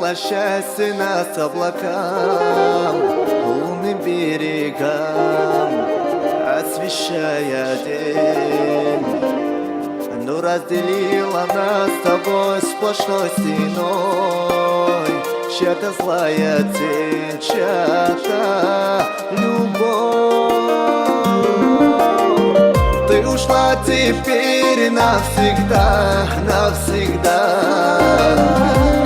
Унесла счастье нас облакам, лунным берегам, освещая день. Но разделила нас с тобой сплошной стеной чья-то злая тень, чья-то любовь. Ты ушла теперь навсегда, навсегда,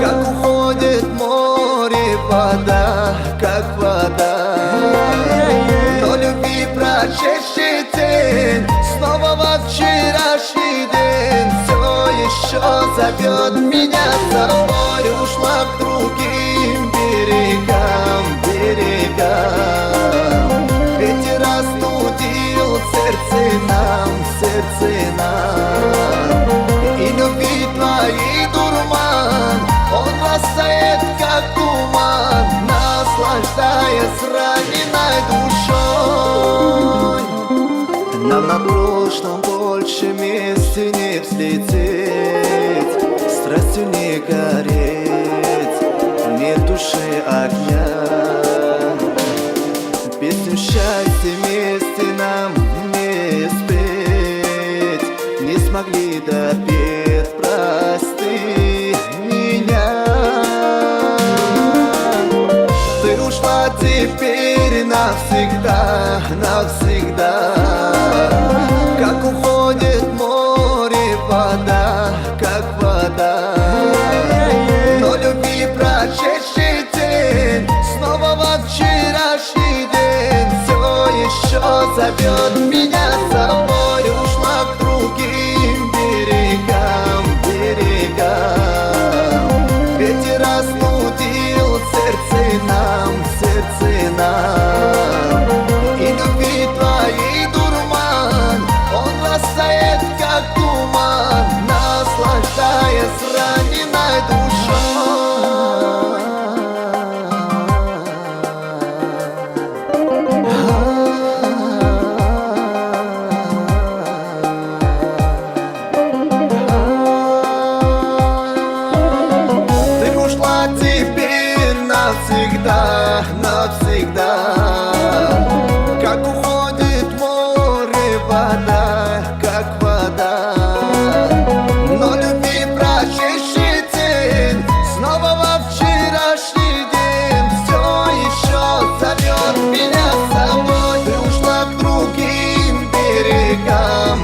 как уходит море вода, как вода. Но любви прочище тень снова во вчерашний день все еще зовет меня с собой. Ушла к другим берегам, берегам. Ветер растудил сердце нам, сердце нам. И любви твои дурман, он растает как туман, наслаждаясь раненой душой. Нам на прошлом больше вместе не взлететь, страстью не гореть, нет души огня. Песню счастья вместе нам не спеть, не смогли допеть, прости меня. Ты ушла теперь навсегда, навсегда, как уходит море вода, как вода. Но любви прочище тень снова во вчерашний день все еще зовет меня с собой. Ушла к другим берегам, берегам. Ветер растудил сердце нам, сердце нам. И любви твои дурман, он растает как туман, наслаждаясь раненой душой. Ты ушла теперь навсегда, навсегда, как уходит море вода, как вода. Но любви прочище тень снова во вчерашний день все еще зовет меня с собой. Ты ушла к другим берегам,